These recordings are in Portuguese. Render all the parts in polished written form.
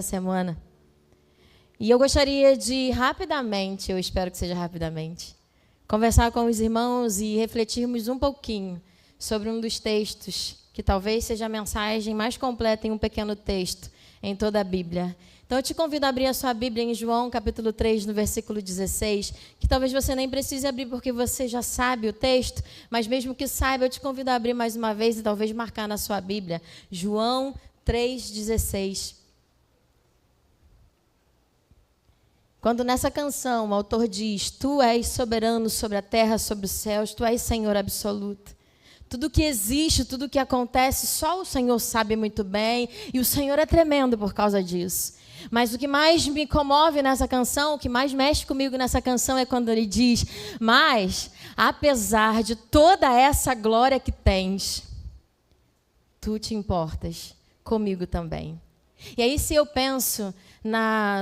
semana. E eu gostaria de rapidamente, eu espero que seja rapidamente, conversar com os irmãos e refletirmos um pouquinho sobre um dos textos que talvez seja a mensagem mais completa em um pequeno texto em toda a Bíblia. Então eu te convido a abrir a sua Bíblia em João, capítulo 3, no versículo 16, que talvez você nem precise abrir porque você já sabe o texto, mas mesmo que saiba, eu te convido a abrir mais uma vez e talvez marcar na sua Bíblia. João 3,16. Quando nessa canção o autor diz: Tu és soberano sobre a terra, sobre os céus, Tu és Senhor absoluto. Tudo que existe, tudo que acontece, só o Senhor sabe muito bem, e o Senhor é tremendo por causa disso. Mas o que mais me comove nessa canção, o que mais mexe comigo nessa canção é quando ele diz: mas, apesar de toda essa glória que tens, Tu te importas comigo também. E aí, se eu penso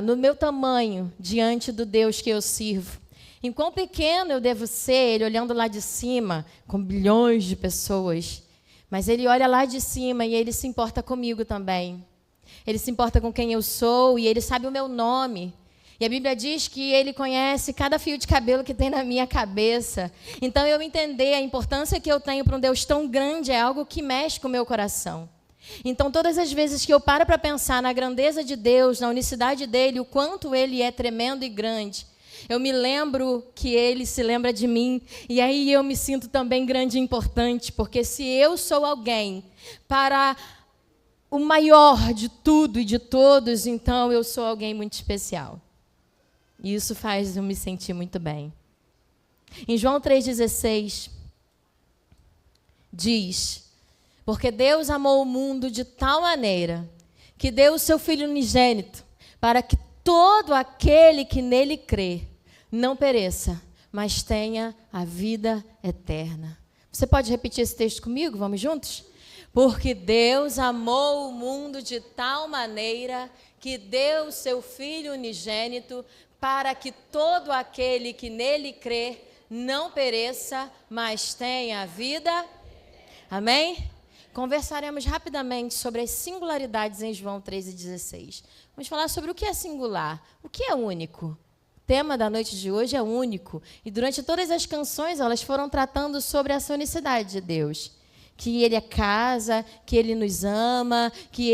no meu tamanho diante do Deus que eu sirvo, em quão pequeno eu devo ser, ele olhando lá de cima, com bilhões de pessoas, mas ele olha lá de cima e ele se importa comigo também. Ele se importa com quem eu sou e ele sabe o meu nome. E a Bíblia diz que ele conhece cada fio de cabelo que tem na minha cabeça. Então, eu entender a importância que eu tenho para um Deus tão grande é algo que mexe com o meu coração. Então, todas as vezes que eu paro para pensar na grandeza de Deus, na unicidade dele, o quanto ele é tremendo e grande, eu me lembro que ele se lembra de mim, e aí eu me sinto também grande e importante, porque se eu sou alguém para o maior de tudo e de todos, então eu sou alguém muito especial. E isso faz eu me sentir muito bem. Em João 3,16, diz: porque Deus amou o mundo de tal maneira que deu o seu Filho unigênito, para que todo aquele que nele crê não pereça, mas tenha a vida eterna. Você pode repetir esse texto comigo? Vamos juntos? Porque Deus amou o mundo de tal maneira que deu o seu Filho unigênito, para que todo aquele que nele crê não pereça, mas tenha a vida. Amém? Conversaremos rapidamente sobre as singularidades em João 13,16. Vamos falar sobre o que é singular, o que é único. O tema da noite de hoje é único. E durante todas as canções, elas foram tratando sobre essa unicidade de Deus. Que Ele é casa, que Ele nos ama, que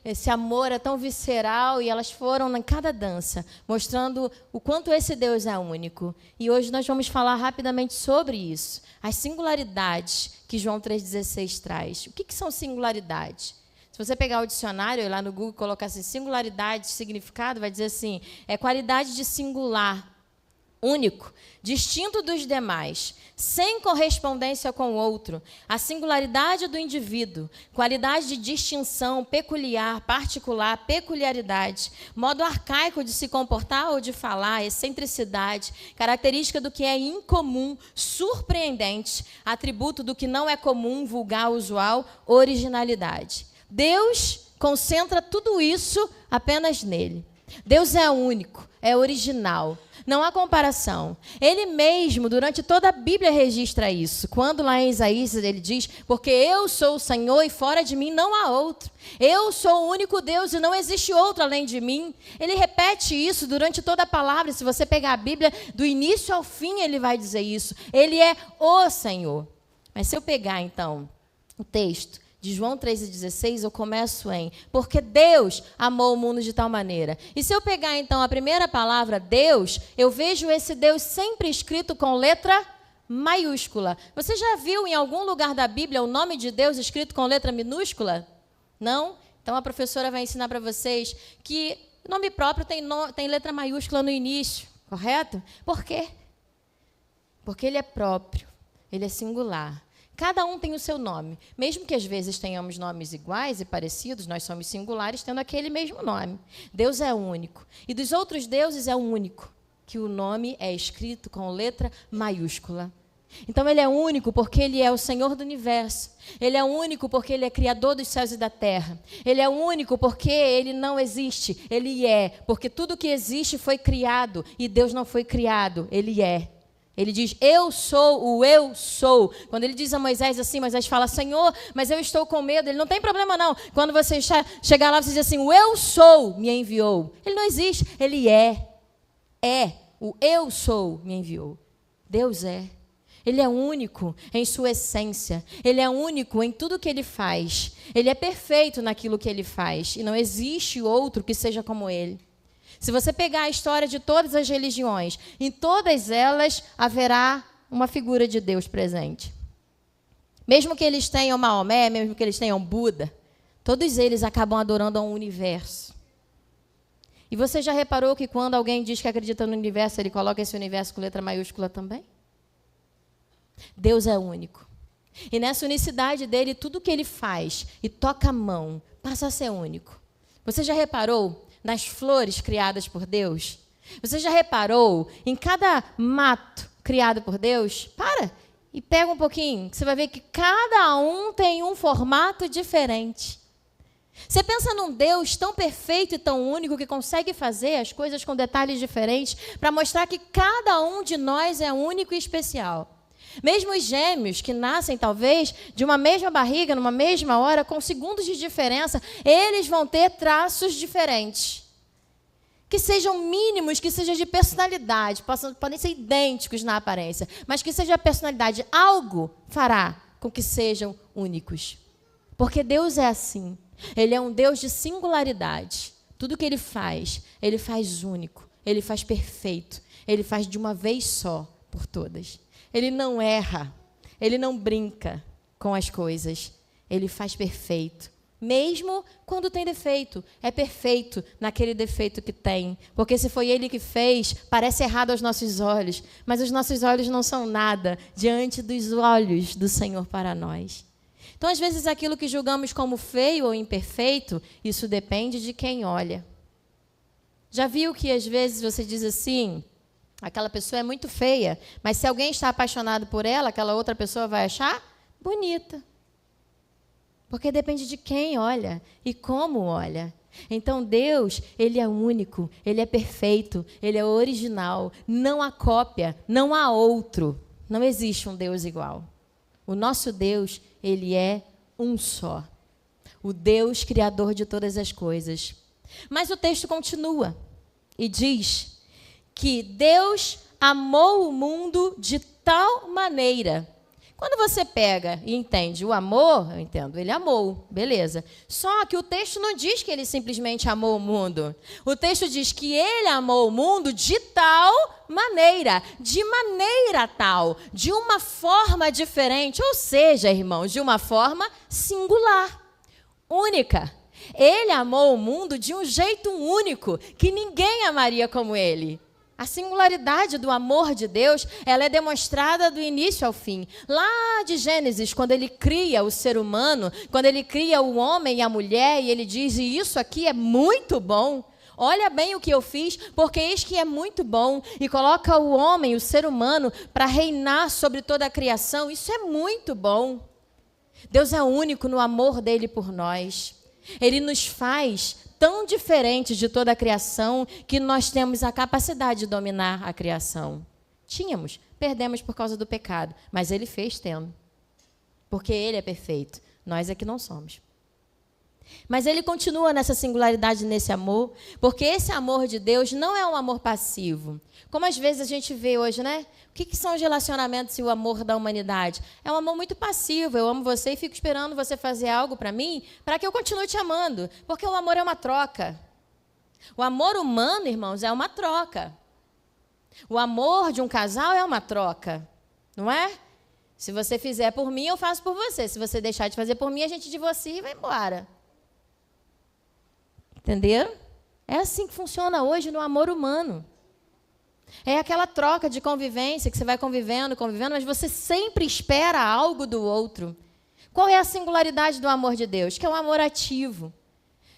esse amor é tão visceral, e elas foram em cada dança, mostrando o quanto esse Deus é único. E hoje nós vamos falar rapidamente sobre isso, as singularidades que João 3,16 traz. O que são singularidades? Se você pegar o dicionário e lá no Google colocar assim, singularidade, significado, vai dizer assim, é qualidade de singular, único, distinto dos demais, sem correspondência com o outro, a singularidade do indivíduo, qualidade de distinção, peculiar, particular, peculiaridade, modo arcaico de se comportar ou de falar, excentricidade, característica do que é incomum, surpreendente, atributo do que não é comum, vulgar, usual, originalidade. Deus concentra tudo isso apenas nele. Deus é único, é original. Não há comparação. Ele mesmo, durante toda a Bíblia, registra isso. Quando lá em Isaías ele diz: porque eu sou o Senhor e fora de mim não há outro. Eu sou o único Deus e não existe outro além de mim. Ele repete isso durante toda a palavra. Se você pegar a Bíblia, do início ao fim, ele vai dizer isso. Ele é o Senhor. Mas se eu pegar, então, o texto de João 3,16, eu começo em: porque Deus amou o mundo de tal maneira. E se eu pegar, então, a primeira palavra, Deus, eu vejo esse Deus sempre escrito com letra maiúscula. Você já viu em algum lugar da Bíblia o nome de Deus escrito com letra minúscula? Não? Então, a professora vai ensinar para vocês que o nome próprio tem letra maiúscula no início, correto? Por quê? Porque ele é próprio, ele é singular. Cada um tem o seu nome. Mesmo que às vezes tenhamos nomes iguais e parecidos, nós somos singulares tendo aquele mesmo nome. Deus é único. E dos outros deuses é o único, que o nome é escrito com letra maiúscula. Então, ele é único porque ele é o Senhor do universo. Ele é único porque ele é criador dos céus e da terra. Ele é único porque ele não existe. Ele é, porque tudo que existe foi criado e Deus não foi criado. Ele é. Ele diz, eu sou o eu sou. Quando ele diz a Moisés assim, Moisés fala, Senhor, mas eu estou com medo. Ele não tem problema não. Quando você chegar lá, você diz assim, o eu sou me enviou. Ele não existe, ele é. É, o eu sou me enviou. Deus é. Ele é único em sua essência. Ele é único em tudo que ele faz. Ele é perfeito naquilo que ele faz. E não existe outro que seja como ele. Se você pegar a história de todas as religiões, em todas elas haverá uma figura de Deus presente. Mesmo que eles tenham Maomé, mesmo que eles tenham Buda, todos eles acabam adorando ao universo. E você já reparou que quando alguém diz que acredita no universo, ele coloca esse universo com letra maiúscula também? Deus é único. E nessa unicidade dele, tudo que ele faz e toca a mão passa a ser único. Você já reparou nas flores criadas por Deus? Você já reparou em cada mato criado por Deus? Para e pega um pouquinho, você vai ver que cada um tem um formato diferente. Você pensa num Deus tão perfeito e tão único que consegue fazer as coisas com detalhes diferentes para mostrar que cada um de nós é único e especial. Mesmo os gêmeos que nascem, talvez, de uma mesma barriga, numa mesma hora, com segundos de diferença, eles vão ter traços diferentes. Que sejam mínimos, que sejam de personalidade, podem ser idênticos na aparência, mas que seja a personalidade, algo fará com que sejam únicos. Porque Deus é assim. Ele é um Deus de singularidade. Tudo que ele faz único, ele faz perfeito, ele faz de uma vez só, por todas. Ele não erra, ele não brinca com as coisas, ele faz perfeito. Mesmo quando tem defeito, é perfeito naquele defeito que tem. Porque se foi ele que fez, parece errado aos nossos olhos, mas os nossos olhos não são nada diante dos olhos do Senhor para nós. Então, às vezes, aquilo que julgamos como feio ou imperfeito, isso depende de quem olha. Já viu que, às vezes, você diz assim, aquela pessoa é muito feia, mas se alguém está apaixonado por ela, aquela outra pessoa vai achar bonita. Porque depende de quem olha e como olha. Então, Deus, ele é único, ele é perfeito, ele é original, não há cópia, não há outro. Não existe um Deus igual. O nosso Deus, ele é um só. O Deus criador de todas as coisas. Mas o texto continua e diz que Deus amou o mundo de tal maneira. Quando você pega e entende o amor, eu entendo, ele amou, beleza. Só que o texto não diz que ele simplesmente amou o mundo. O texto diz que ele amou o mundo de tal maneira, de maneira tal, de uma forma diferente, ou seja, irmãos, de uma forma singular, única. Ele amou o mundo de um jeito único, que ninguém amaria como ele. A singularidade do amor de Deus, ela é demonstrada do início ao fim. Lá de Gênesis, quando ele cria o ser humano, quando ele cria o homem e a mulher, e ele diz, e isso aqui é muito bom. Olha bem o que eu fiz, porque eis que é muito bom. E coloca o homem, o ser humano, para reinar sobre toda a criação. Isso é muito bom. Deus é único no amor dele por nós. Ele nos faz tão diferentes de toda a criação que nós temos a capacidade de dominar a criação. Tínhamos, perdemos por causa do pecado, mas ele fez tendo. Porque ele é perfeito, nós é que não somos. Mas ele continua nessa singularidade, nesse amor, porque esse amor de Deus não é um amor passivo. Como às vezes a gente vê hoje, né? O que são os relacionamentos e o amor da humanidade? É um amor muito passivo. Eu amo você e fico esperando você fazer algo para mim, para que eu continue te amando. Porque o amor é uma troca. O amor humano, irmãos, é uma troca. O amor de um casal é uma troca, não é? Se você fizer por mim, eu faço por você. Se você deixar de fazer por mim, a gente divorcia e vai embora. Entenderam? É assim que funciona hoje no amor humano. É aquela troca de convivência que você vai convivendo, mas você sempre espera algo do outro. Qual é a singularidade do amor de Deus? Que é um amor ativo.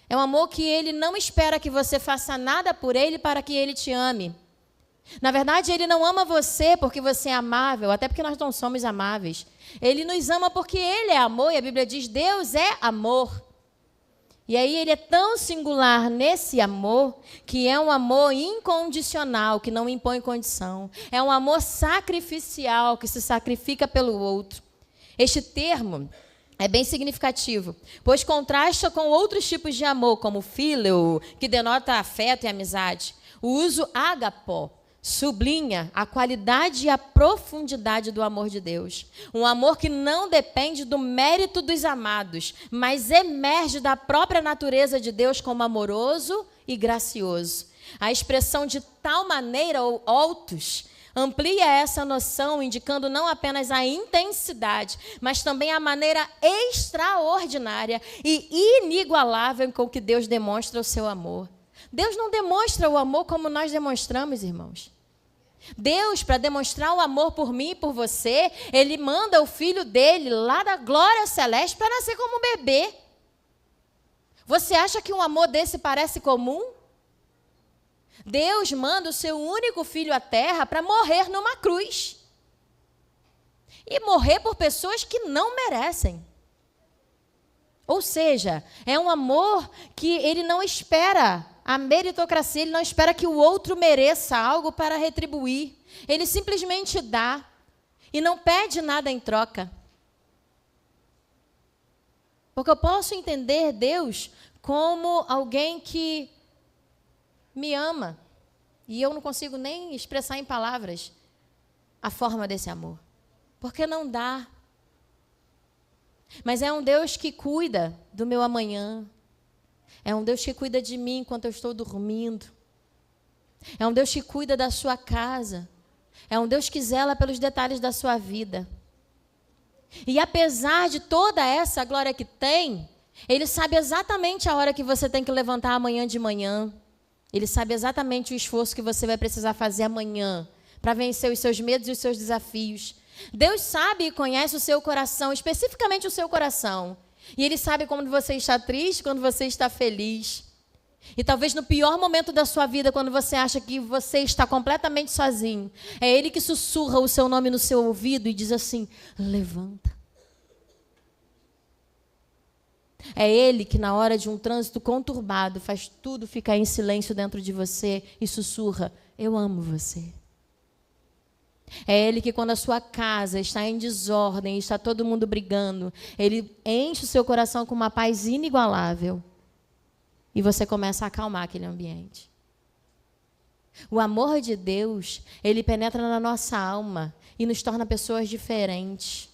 É um amor que ele não espera que você faça nada por ele para que ele te ame. Na verdade, ele não ama você porque você é amável, até porque nós não somos amáveis. Ele nos ama porque ele é amor, e a Bíblia diz, Deus é amor. E aí ele é tão singular nesse amor, que é um amor incondicional, que não impõe condição. É um amor sacrificial, que se sacrifica pelo outro. Este termo é bem significativo, pois contrasta com outros tipos de amor, como fíleo, que denota afeto e amizade. O uso agapó sublinha a qualidade e a profundidade do amor de Deus. Um amor que não depende do mérito dos amados, mas emerge da própria natureza de Deus como amoroso e gracioso. A expressão de tal maneira, ou autos, amplia essa noção, indicando não apenas a intensidade, mas também a maneira extraordinária e inigualável com que Deus demonstra o seu amor. Deus não demonstra o amor como nós demonstramos, irmãos. Deus, para demonstrar o amor por mim e por você, Ele manda o Filho dele lá da glória celeste para nascer como um bebê. Você acha que um amor desse parece comum? Deus manda o seu único Filho à terra para morrer numa cruz. E morrer por pessoas que não merecem. Ou seja, é um amor que Ele não espera a meritocracia, Ele não espera que o outro mereça algo para retribuir. Ele simplesmente dá e não pede nada em troca. Porque eu posso entender Deus como alguém que me ama e eu não consigo nem expressar em palavras a forma desse amor. Porque não dá. Mas é um Deus que cuida do meu amanhã. É um Deus que cuida de mim enquanto eu estou dormindo. É um Deus que cuida da sua casa. É um Deus que zela pelos detalhes da sua vida. E apesar de toda essa glória que tem, Ele sabe exatamente a hora que você tem que levantar amanhã de manhã. Ele sabe exatamente o esforço que você vai precisar fazer amanhã para vencer os seus medos e os seus desafios. Deus sabe e conhece o seu coração, especificamente o seu coração. E Ele sabe quando você está triste, quando você está feliz. E talvez no pior momento da sua vida, quando você acha que você está completamente sozinho, é Ele que sussurra o seu nome no seu ouvido e diz assim: levanta. É Ele que na hora de um trânsito conturbado faz tudo ficar em silêncio dentro de você e sussurra: eu amo você. É Ele que quando a sua casa está em desordem, está todo mundo brigando, Ele enche o seu coração com uma paz inigualável e você começa a acalmar aquele ambiente. O amor de Deus, Ele penetra na nossa alma e nos torna pessoas diferentes.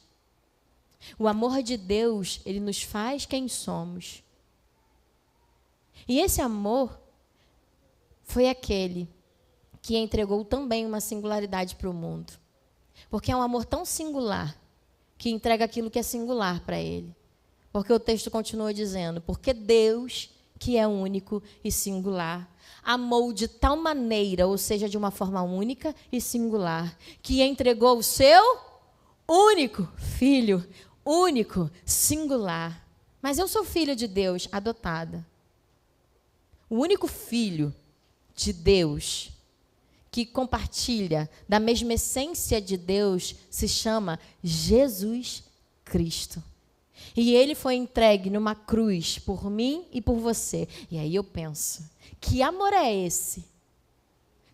O amor de Deus, Ele nos faz quem somos. E esse amor foi aquele que entregou também uma singularidade para o mundo. Porque é um amor tão singular, que entrega aquilo que é singular para Ele. Porque o texto continua dizendo: porque Deus, que é único e singular, amou de tal maneira, ou seja, de uma forma única e singular, que entregou o seu único Filho, único, singular. Mas eu sou filha de Deus, adotada. O único filho de Deus que compartilha da mesma essência de Deus se chama Jesus Cristo. E Ele foi entregue numa cruz por mim e por você. E aí eu penso, que amor é esse?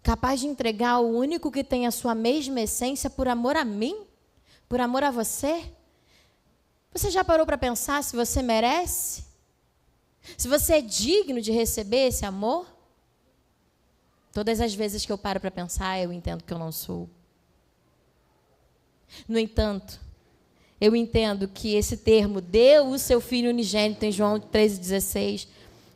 Capaz de entregar o único que tem a sua mesma essência por amor a mim? Por amor a você? Você já parou para pensar se você merece? Se você é digno de receber esse amor? Todas as vezes que eu paro para pensar, eu entendo que eu não sou. No entanto, eu entendo que esse termo, deu o seu Filho unigênito, em João 13,16,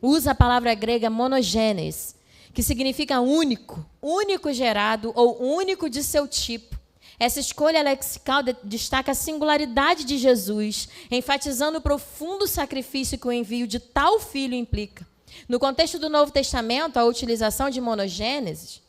usa a palavra grega monogenes, que significa único, único gerado ou único de seu tipo. Essa escolha lexical destaca a singularidade de Jesus, enfatizando o profundo sacrifício que o envio de tal Filho implica. No contexto do Novo Testamento, a utilização de monogênesis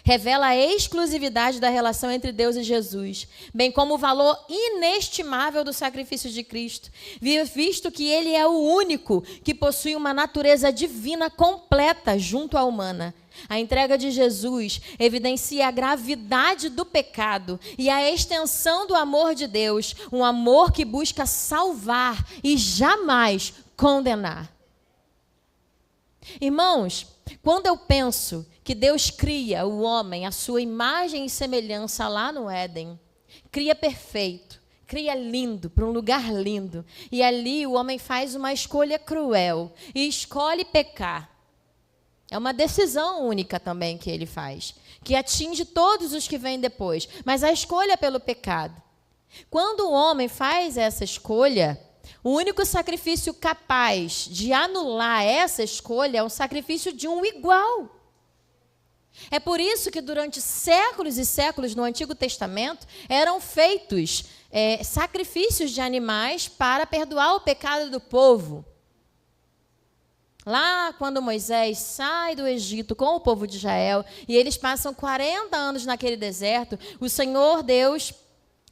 revela a exclusividade da relação entre Deus e Jesus, bem como o valor inestimável do sacrifício de Cristo, visto que Ele é o único que possui uma natureza divina completa junto à humana. A entrega de Jesus evidencia a gravidade do pecado e a extensão do amor de Deus, um amor que busca salvar e jamais condenar. Irmãos, quando eu penso que Deus cria o homem à sua imagem e semelhança lá no Éden, cria perfeito, cria lindo, para um lugar lindo, e ali o homem faz uma escolha cruel e escolhe pecar. É uma decisão única também que ele faz, que atinge todos os que vêm depois, mas a escolha pelo pecado. Quando o homem faz essa escolha, o único sacrifício capaz de anular essa escolha é o sacrifício de um igual. É por isso que durante séculos e séculos no Antigo Testamento eram feitos sacrifícios de animais para perdoar o pecado do povo. Lá quando Moisés sai do Egito com o povo de Israel e eles passam 40 anos naquele deserto, o Senhor Deus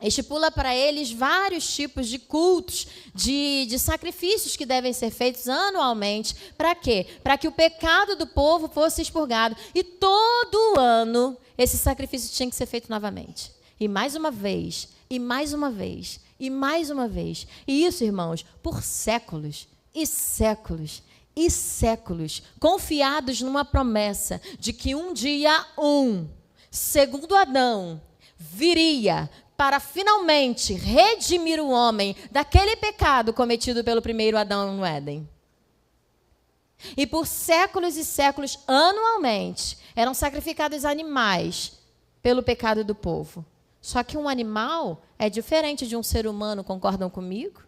estipula para eles vários tipos de cultos, de sacrifícios que devem ser feitos anualmente. Para quê? Para que o pecado do povo fosse expurgado. E todo ano esse sacrifício tinha que ser feito novamente. E mais uma vez, e mais uma vez, e mais uma vez. E isso, irmãos, por séculos e séculos e séculos, confiados numa promessa de que um dia segundo Adão, viria para finalmente redimir o homem daquele pecado cometido pelo primeiro Adão no Éden. E por séculos e séculos, anualmente, eram sacrificados animais pelo pecado do povo. Só que um animal é diferente de um ser humano, concordam comigo?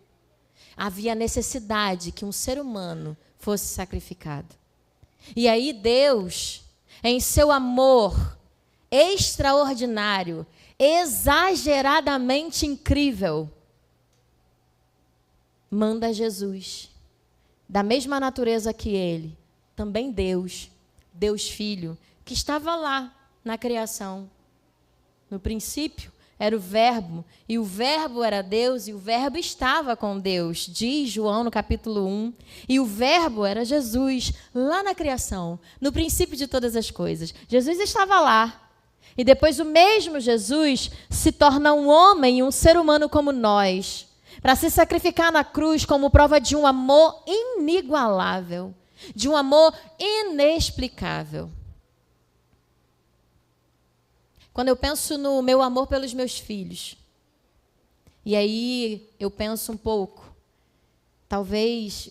Havia necessidade que um ser humano fosse sacrificado. E aí Deus, em seu amor extraordinário, exageradamente incrível, manda Jesus, da mesma natureza que ele, também Deus Filho, que estava lá na criação. No princípio era o Verbo, e o Verbo era Deus, e o Verbo estava com Deus, diz João no capítulo 1. E o Verbo era Jesus, lá na criação, no princípio de todas as coisas. Jesus estava lá. E depois o mesmo Jesus se torna um homem e um ser humano como nós, para se sacrificar na cruz como prova de um amor inigualável, de um amor inexplicável. Quando eu penso no meu amor pelos meus filhos, e aí eu penso um pouco, talvez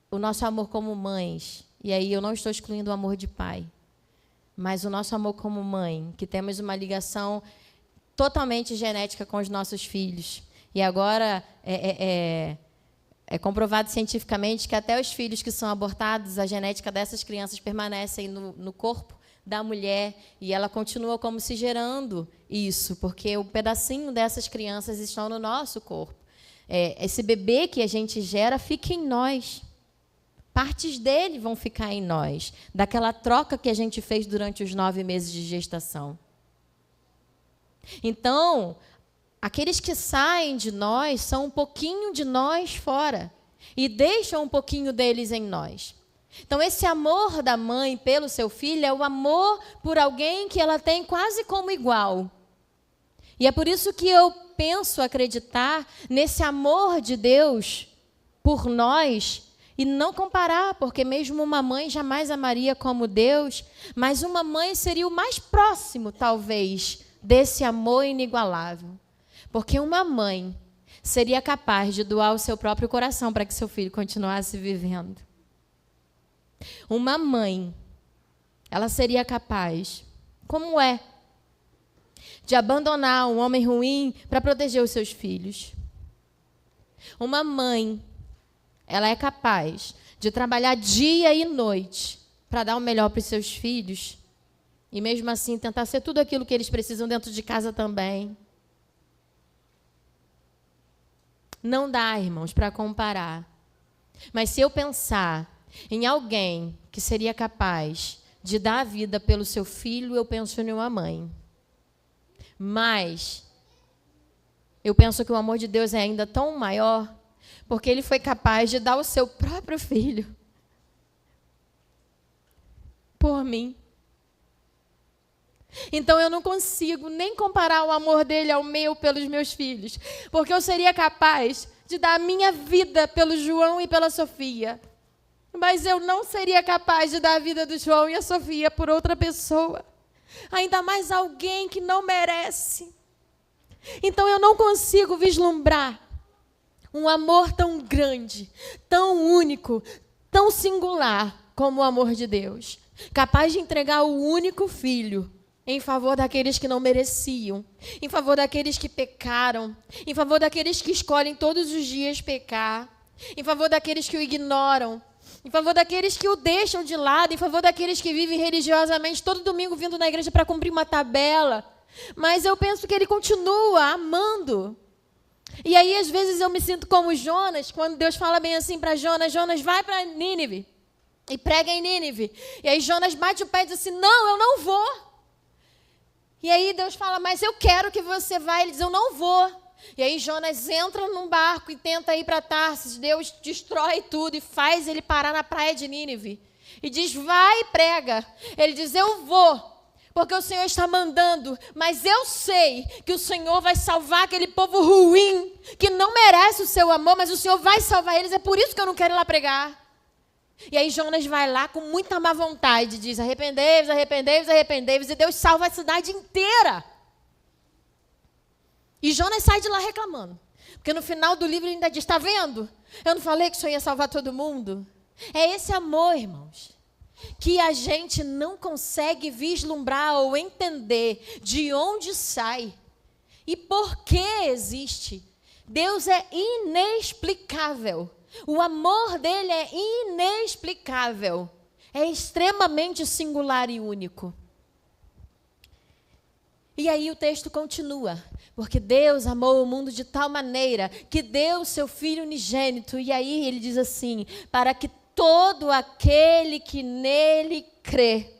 o nosso amor como mães, e aí eu não estou excluindo o amor de pai, mas o nosso amor como mãe, que temos uma ligação totalmente genética com os nossos filhos. E agora é comprovado cientificamente que até os filhos que são abortados, a genética dessas crianças permanece no corpo da mulher, e ela continua como se gerando isso, porque o pedacinho dessas crianças estão no nosso corpo. Esse bebê que a gente gera fica em nós. Partes dele vão ficar em nós, daquela troca que a gente fez durante os 9 meses de gestação. Então, aqueles que saem de nós são um pouquinho de nós fora e deixam um pouquinho deles em nós. Então, esse amor da mãe pelo seu filho é o amor por alguém que ela tem quase como igual. E é por isso que eu penso acreditar nesse amor de Deus por nós. E não comparar, porque mesmo uma mãe jamais amaria como Deus, mas uma mãe seria o mais próximo, talvez, desse amor inigualável. Porque uma mãe seria capaz de doar o seu próprio coração para que seu filho continuasse vivendo. Uma mãe, ela seria capaz, como de abandonar um homem ruim para proteger os seus filhos. Uma mãe, ela é capaz de trabalhar dia e noite para dar o melhor para os seus filhos e, mesmo assim, tentar ser tudo aquilo que eles precisam dentro de casa também. Não dá, irmãos, para comparar. Mas se eu pensar em alguém que seria capaz de dar a vida pelo seu filho, eu penso em uma mãe. Mas eu penso que o amor de Deus é ainda tão maior, porque ele foi capaz de dar o seu próprio filho por mim. Então eu não consigo nem comparar o amor dele ao meu pelos meus filhos, porque eu seria capaz de dar a minha vida pelo João e pela Sofia. Mas eu não seria capaz de dar a vida do João e a Sofia por outra pessoa. Ainda mais alguém que não merece. Então eu não consigo vislumbrar um amor tão grande, tão único, tão singular como o amor de Deus. Capaz de entregar o único filho em favor daqueles que não mereciam, em favor daqueles que pecaram, em favor daqueles que escolhem todos os dias pecar, em favor daqueles que o ignoram, em favor daqueles que o deixam de lado, em favor daqueles que vivem religiosamente todo domingo vindo na igreja para cumprir uma tabela. Mas eu penso que ele continua amando. E aí, às vezes, eu me sinto como Jonas, quando Deus fala bem assim para Jonas: Jonas, vai para Nínive e prega em Nínive. E aí Jonas bate o pé e diz assim: não, eu não vou. E aí Deus fala: mas eu quero que você vá. Ele diz: eu não vou. E aí Jonas entra num barco e tenta ir para Tarsis. Deus destrói tudo e faz ele parar na praia de Nínive. E diz: vai e prega. Ele diz: eu vou, porque o Senhor está mandando, mas eu sei que o Senhor vai salvar aquele povo ruim, que não merece o seu amor, mas o Senhor vai salvar eles, é por isso que eu não quero ir lá pregar. E aí Jonas vai lá com muita má vontade, diz: arrependei-vos, arrependei-vos, arrependei-vos, e Deus salva a cidade inteira. E Jonas sai de lá reclamando, porque no final do livro ele ainda diz: está vendo? Eu não falei que o Senhor ia salvar todo mundo? É esse amor, irmãos, que a gente não consegue vislumbrar ou entender de onde sai e por que existe. Deus é inexplicável. O amor dele é inexplicável. É extremamente singular e único. E aí o texto continua: porque Deus amou o mundo de tal maneira que deu o seu Filho unigênito. E aí ele diz assim: para que todo aquele que nele crê.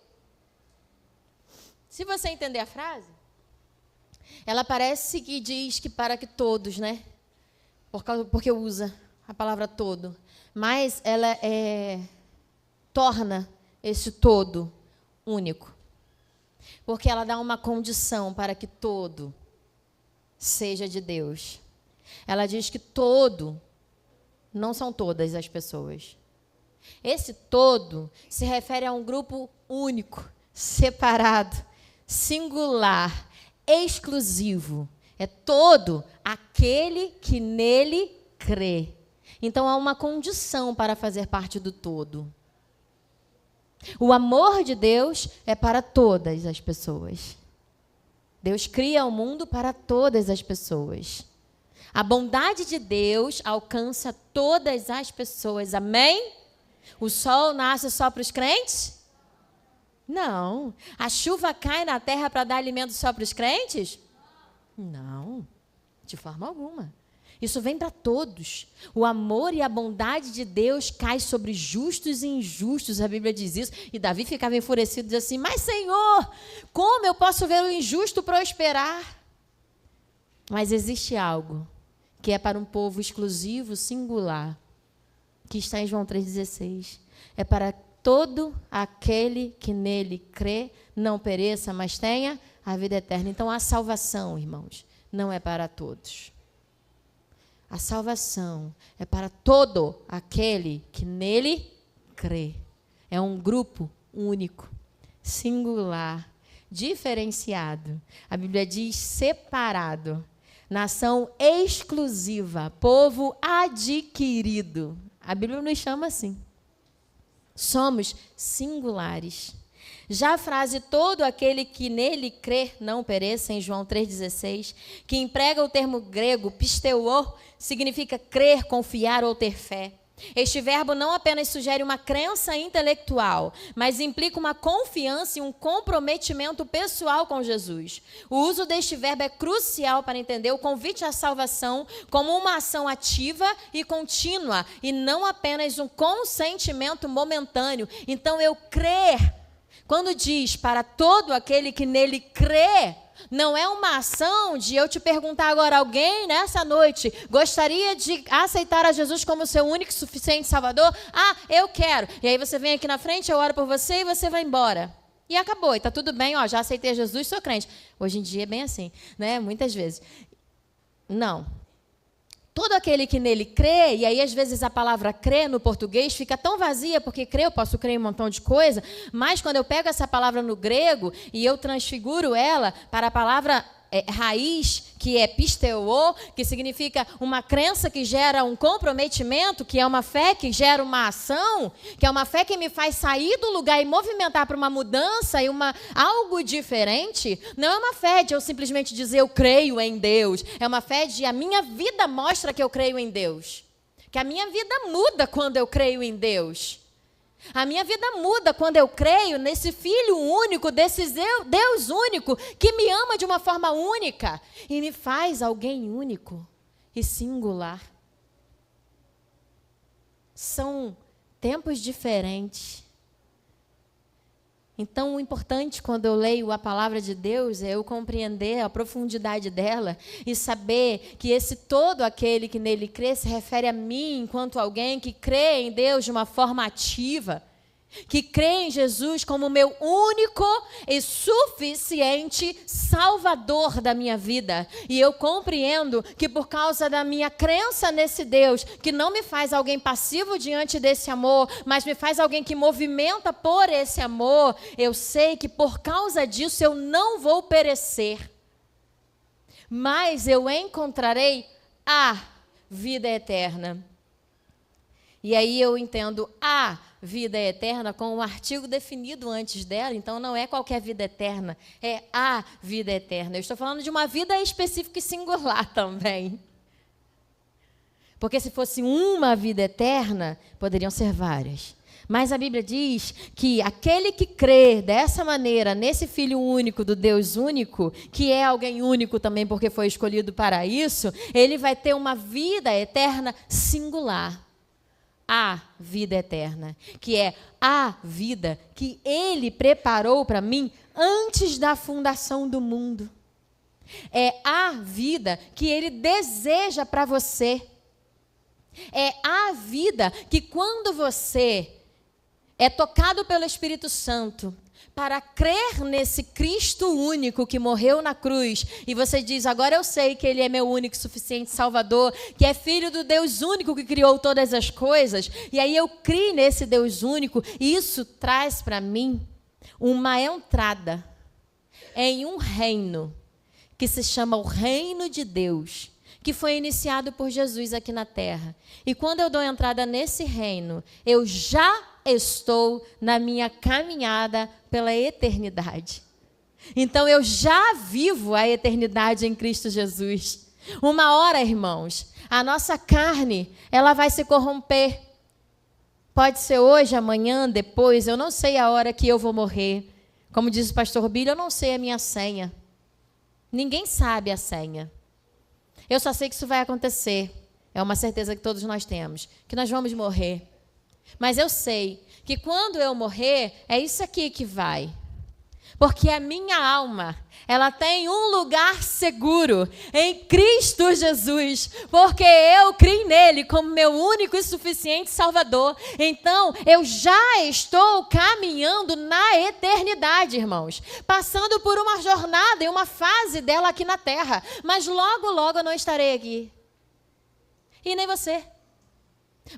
Se você entender a frase, ela parece que diz que para que todos, né? Porque usa a palavra todo. Mas ela torna esse todo único. Porque ela dá uma condição para que todo seja de Deus. Ela diz que todo não são todas as pessoas. Esse todo se refere a um grupo único, separado, singular, exclusivo. É todo aquele que nele crê. Então há uma condição para fazer parte do todo. O amor de Deus é para todas as pessoas. Deus cria o mundo para todas as pessoas. A bondade de Deus alcança todas as pessoas. Amém? O sol nasce só para os crentes? Não. A chuva cai na terra para dar alimento só para os crentes? Não, de forma alguma. Isso vem para todos. O amor e a bondade de Deus cai sobre justos e injustos. A Bíblia diz isso. E Davi ficava enfurecido, diz assim: mas Senhor, como eu posso ver o injusto prosperar? Mas existe algo que é para um povo exclusivo, singular, que está em João 3,16. É para todo aquele que nele crê, não pereça, mas tenha a vida eterna. Então, a salvação, irmãos, não é para todos. A salvação é para todo aquele que nele crê. É um grupo único, singular, diferenciado. A Bíblia diz separado. Nação exclusiva, povo adquirido. A Bíblia nos chama assim. Somos singulares. Já a frase todo aquele que nele crê não pereça, em João 3,16, que emprega o termo grego pisteuo, significa crer, confiar ou ter fé. Este verbo não apenas sugere uma crença intelectual, mas implica uma confiança e um comprometimento pessoal com Jesus. O uso deste verbo é crucial para entender o convite à salvação como uma ação ativa e contínua, e não apenas um consentimento momentâneo. Então, eu crer, quando diz para todo aquele que nele crê, não é uma ação de eu te perguntar agora: alguém nessa noite gostaria de aceitar a Jesus como seu único e suficiente Salvador? Ah, eu quero. E aí você vem aqui na frente, eu oro por você e você vai embora. E acabou, e está tudo bem, ó, já aceitei Jesus, sou crente. Hoje em dia é bem assim, né? Muitas vezes. Não. Todo aquele que nele crê, e aí às vezes a palavra crê no português fica tão vazia, porque crer, eu posso crer em um montão de coisa, mas quando eu pego essa palavra no grego e eu transfiguro ela para a palavra raiz, que é pisteuo, que significa uma crença que gera um comprometimento, que é uma fé que gera uma ação, que é uma fé que me faz sair do lugar e movimentar para uma mudança e algo diferente. Não é uma fé de eu simplesmente dizer eu creio em Deus. É uma fé de a minha vida mostra que eu creio em Deus. Que a minha vida muda quando eu creio em Deus. A minha vida muda quando eu creio nesse Filho único, desse Deus único, que me ama de uma forma única e me faz alguém único e singular. São tempos diferentes. Então, o importante quando eu leio a palavra de Deus é eu compreender a profundidade dela e saber que esse todo aquele que nele crê se refere a mim enquanto alguém que crê em Deus de uma forma ativa, que crê em Jesus como meu único e suficiente Salvador da minha vida. E eu compreendo que por causa da minha crença nesse Deus, que não me faz alguém passivo diante desse amor, mas me faz alguém que movimenta por esse amor, eu sei que por causa disso eu não vou perecer, mas eu encontrarei a vida eterna. E aí eu entendo a vida eterna com um artigo definido antes dela, então não é qualquer vida eterna, é a vida eterna. Eu estou falando de uma vida específica e singular também. Porque se fosse uma vida eterna, poderiam ser várias. Mas a Bíblia diz que aquele que crê dessa maneira, nesse Filho único do Deus único, que é alguém único também porque foi escolhido para isso, ele vai ter uma vida eterna singular. A vida eterna, que é a vida que Ele preparou para mim antes da fundação do mundo. É a vida que Ele deseja para você. É a vida que quando você é tocado pelo Espírito Santo para crer nesse Cristo único que morreu na cruz, e você diz, agora eu sei que Ele é meu único e suficiente Salvador, que é Filho do Deus único que criou todas as coisas, e aí eu criei nesse Deus único, e isso traz para mim uma entrada em um reino que se chama o Reino de Deus, que foi iniciado por Jesus aqui na terra. E quando eu dou entrada nesse reino, eu já estou na minha caminhada pela eternidade. Então eu já vivo a eternidade em Cristo Jesus. Uma hora, irmãos, a nossa carne, ela vai se corromper. Pode ser hoje, amanhã, depois, eu não sei a hora que eu vou morrer. Como diz o pastor Billy, eu não sei a minha senha. Ninguém sabe a senha. Eu só sei que isso vai acontecer. É uma certeza que todos nós temos, que nós vamos morrer. Mas eu sei que quando eu morrer, é isso aqui que vai. Porque a minha alma, ela tem um lugar seguro em Cristo Jesus. Porque eu criei nele como meu único e suficiente Salvador. Então, eu já estou caminhando na eternidade, irmãos. Passando por uma jornada e uma fase dela aqui na terra. Mas logo, logo eu não estarei aqui. E nem você.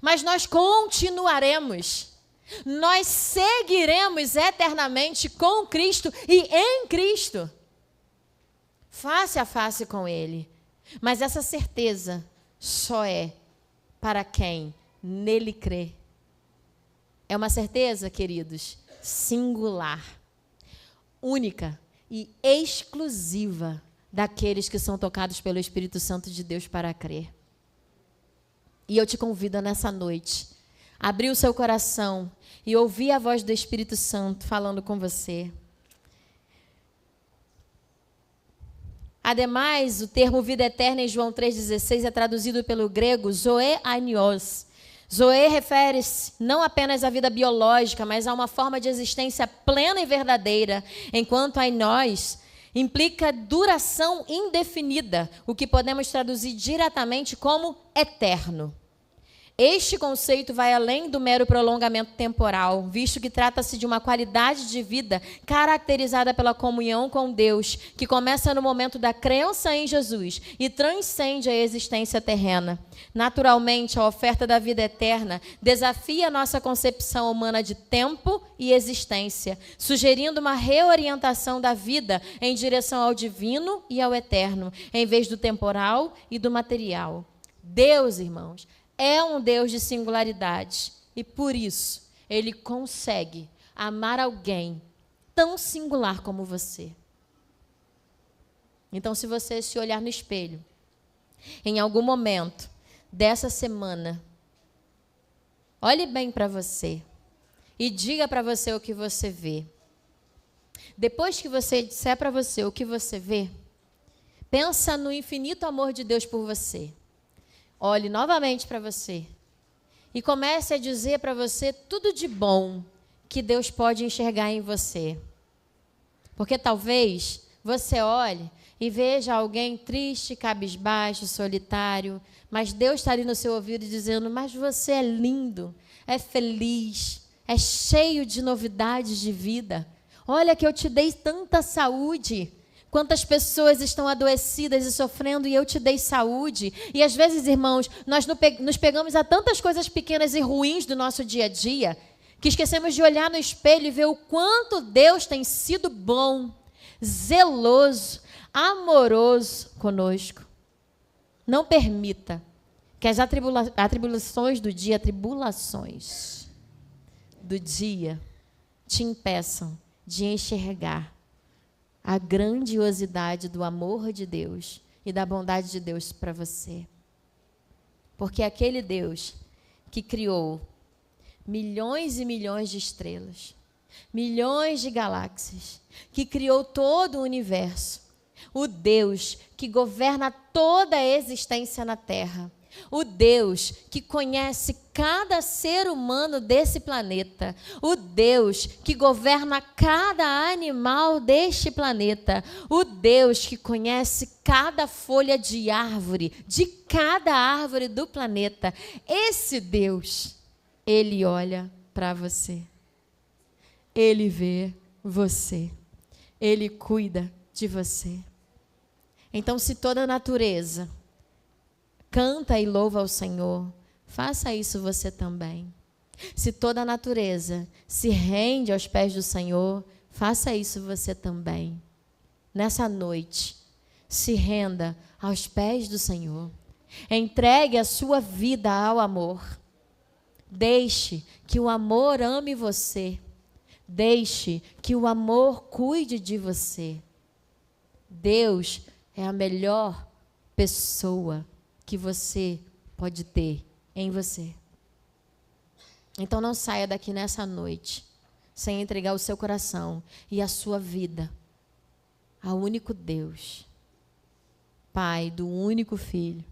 Mas nós continuaremos, nós seguiremos eternamente com Cristo e em Cristo, face a face com Ele. Mas essa certeza só é para quem nele crê. É uma certeza, queridos, singular, única e exclusiva daqueles que são tocados pelo Espírito Santo de Deus para crer. E eu te convido nessa noite a abrir o seu coração e ouvir a voz do Espírito Santo falando com você. Ademais, o termo vida eterna em João 3,16 é traduzido pelo grego zoe ainios. Zoe refere-se não apenas à vida biológica, mas a uma forma de existência plena e verdadeira, enquanto ainios implica duração indefinida, o que podemos traduzir diretamente como eterno. Este conceito vai além do mero prolongamento temporal, visto que trata-se de uma qualidade de vida caracterizada pela comunhão com Deus, que começa no momento da crença em Jesus e transcende a existência terrena. Naturalmente, a oferta da vida eterna desafia a nossa concepção humana de tempo e existência, sugerindo uma reorientação da vida em direção ao divino e ao eterno, em vez do temporal e do material. Deus, irmãos, é um Deus de singularidade e, por isso, Ele consegue amar alguém tão singular como você. Então, se você se olhar no espelho, em algum momento dessa semana, olhe bem para você e diga para você o que você vê. Depois que você disser para você o que você vê, pensa no infinito amor de Deus por você. Olhe novamente para você e comece a dizer para você tudo de bom que Deus pode enxergar em você. Porque talvez você olhe e veja alguém triste, cabisbaixo, solitário, mas Deus está ali no seu ouvido dizendo: mas você é lindo, é feliz, é cheio de novidades de vida. Olha que eu te dei tanta saúde. Quantas pessoas estão adoecidas e sofrendo e eu te dei saúde. E às vezes, irmãos, nós nos pegamos a tantas coisas pequenas e ruins do nosso dia a dia que esquecemos de olhar no espelho e ver o quanto Deus tem sido bom, zeloso, amoroso conosco. Não permita que as atribulações do dia te impeçam de enxergar a grandiosidade do amor de Deus e da bondade de Deus para você. Porque aquele Deus que criou milhões e milhões de estrelas, milhões de galáxias, que criou todo o universo, o Deus que governa toda a existência na Terra, o Deus que conhece cada ser humano desse planeta, o Deus que governa cada animal deste planeta, o Deus que conhece cada folha de árvore, de cada árvore do planeta. Esse Deus, Ele olha para você, Ele vê você, Ele cuida de você. Então, se toda a natureza canta e louva ao Senhor, faça isso você também. Se toda a natureza se rende aos pés do Senhor, faça isso você também. Nessa noite, se renda aos pés do Senhor. Entregue a sua vida ao amor. Deixe que o amor ame você. Deixe que o amor cuide de você. Deus é a melhor pessoa que você pode ter em você. Então não saia daqui nessa noite sem entregar o seu coração e a sua vida ao único Deus, Pai do único Filho,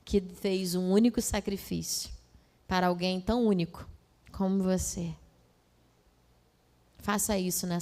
que fez um único sacrifício para alguém tão único como você. Faça isso nessa